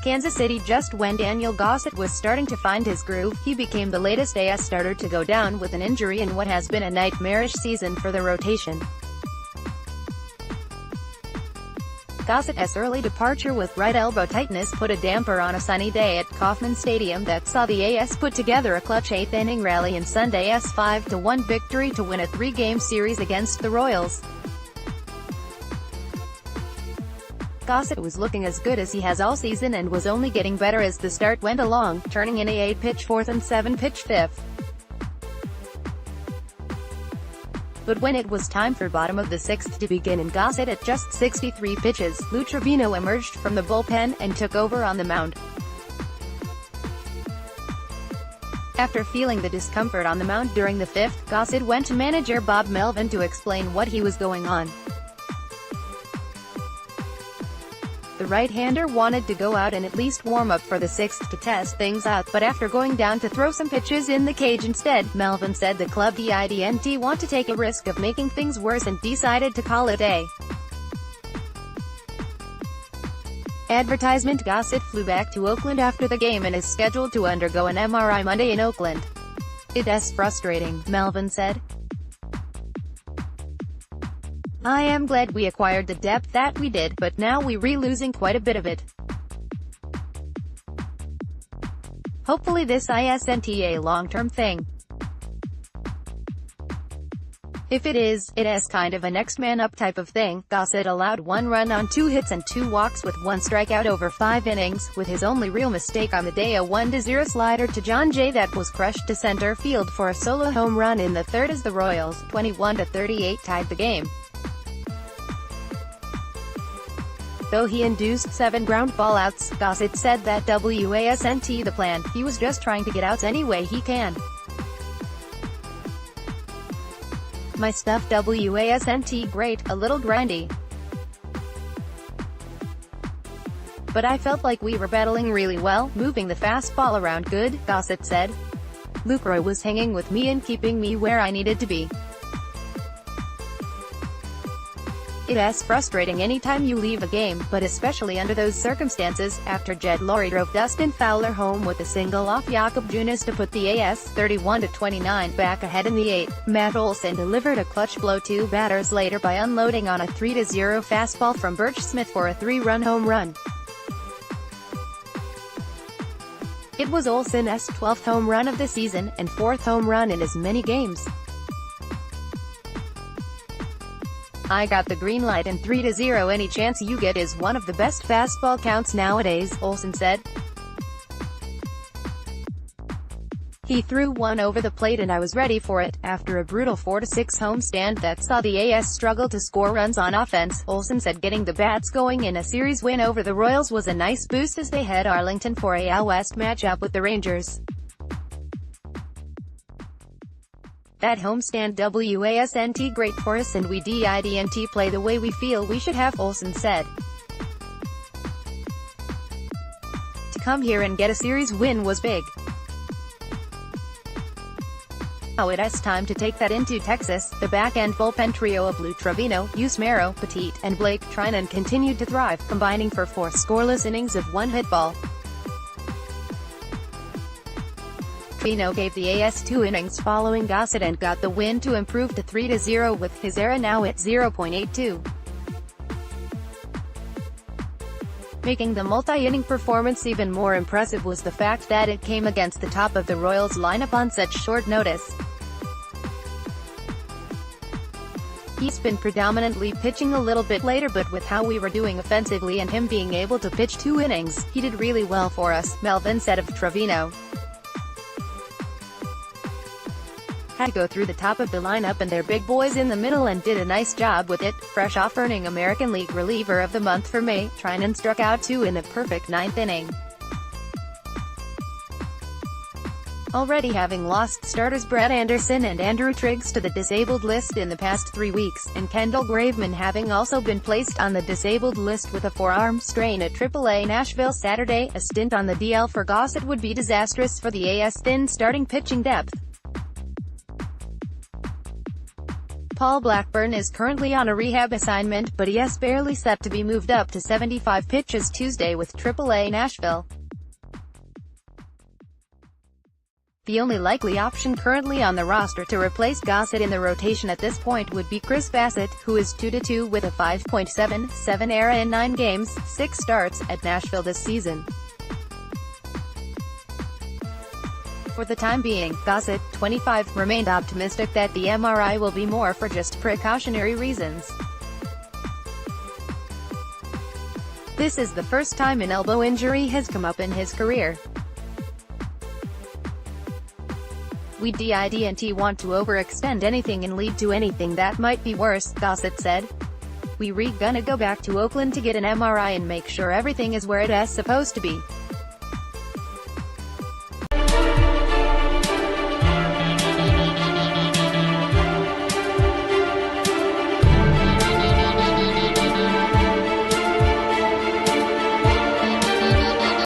Kansas City. Just when Daniel Gossett was starting to find his groove, he became the latest AS starter to go down with an injury in what has been a nightmarish season for the rotation. Gossett's early departure with right elbow tightness put a damper on a sunny day at Kauffman Stadium that saw the AS put together a clutch eighth-inning rally in Sunday's 5-1 victory to win a three-game series against the Royals. Gossett was looking as good as he has all season and was only getting better as the start went along, turning in a 8-pitch fourth and 7-pitch fifth. But when it was time for bottom of the sixth to begin and Gossett at just 63 pitches, Lou Trivino emerged from the bullpen and took over on the mound. After feeling the discomfort on the mound during the fifth, Gossett went to manager Bob Melvin to explain what he was going on. The right-hander wanted to go out and at least warm up for the sixth to test things out, but after going down to throw some pitches in the cage instead, Melvin said the club didn't want to take a risk of making things worse and decided to call it a advertisement. Gossett flew back to Oakland after the game and is scheduled to undergo an MRI Monday in Oakland. "It's frustrating," Melvin said. "I am glad we acquired the depth that we did, but now we're losing quite a bit of it. Hopefully this isn't a long-term thing. If it is, it's kind of a next man up type of thing." Gossett allowed 1 run on 2 hits and 2 walks with 1 strikeout over 5 innings, with his only real mistake on the day a 1-0 slider to John Jay that was crushed to center field for a solo home run in the third as the Royals, 21-38, tied the game. Though he induced 7 ground ball outs, Gossett said that wasn't the plan, he was just trying to get outs any way he can. "My stuff wasn't great, a little grindy. But I felt like we were battling really well, moving the fastball around good," Gossett said. "Lucroy was hanging with me and keeping me where I needed to be. It's frustrating anytime you leave a game, but especially under those circumstances." After Jed Lowrie drove Dustin Fowler home with a single off Jakob Junis to put the AS 31-29 back ahead in the 8th, Matt Olson delivered a clutch blow 2 batters later by unloading on a 3-0 fastball from Burch Smith for a 3-run home run. It was Olson's 12th home run of the season, and 4th home run in as many games. "I got the green light and 3-0 any chance you get is one of the best fastball counts nowadays," Olson said. "He threw one over the plate and I was ready for it." After a brutal 4-6 homestand that saw the AS struggle to score runs on offense, Olson said getting the bats going in a series win over the Royals was a nice boost as they head Arlington for a AL West matchup with the Rangers. "That homestand wasn't great for us and we didn't play the way we feel we should have," Olson said. "To come here and get a series win was big. Now it's time to take that into Texas." The back-end bullpen trio of Lou Trivino, Yusmeiro Petit, and Blake Trinan continued to thrive, combining for 4 scoreless innings of 1 hit ball. Trivino gave the AS 2 innings following Gossett and got the win to improve to 3-0 with his ERA now at 0.82. Making the multi-inning performance even more impressive was the fact that it came against the top of the Royals lineup on such short notice. "He's been predominantly pitching a little bit later, but with how we were doing offensively and him being able to pitch 2 innings, he did really well for us," Melvin said of Trivino. "Had to go through the top of the lineup and their big boys in the middle and did a nice job with it." Fresh off earning American League Reliever of the Month for May, Trinan struck out 2 in the perfect 9th inning. Already having lost starters Brett Anderson and Andrew Triggs to the disabled list in the past 3 weeks, and Kendall Graveman having also been placed on the disabled list with a forearm strain at AAA Nashville Saturday, a stint on the DL for Gossett would be disastrous for the AS' thin starting pitching depth. Paul Blackburn is currently on a rehab assignment, but he is barely set to be moved up to 75 pitches Tuesday with AAA Nashville. The only likely option currently on the roster to replace Gossett in the rotation at this point would be Chris Bassitt, who is 2-2 with a 5.77 ERA in 9 games, 6 starts, at Nashville this season. For the time being, Gossett, 25, remained optimistic that the MRI will be more for just precautionary reasons. This is the first time an elbow injury has come up in his career. "We didn't want to overextend anything and lead to anything that might be worse," Gossett said. "We gonna go back to Oakland to get an MRI and make sure everything is where it is supposed to be."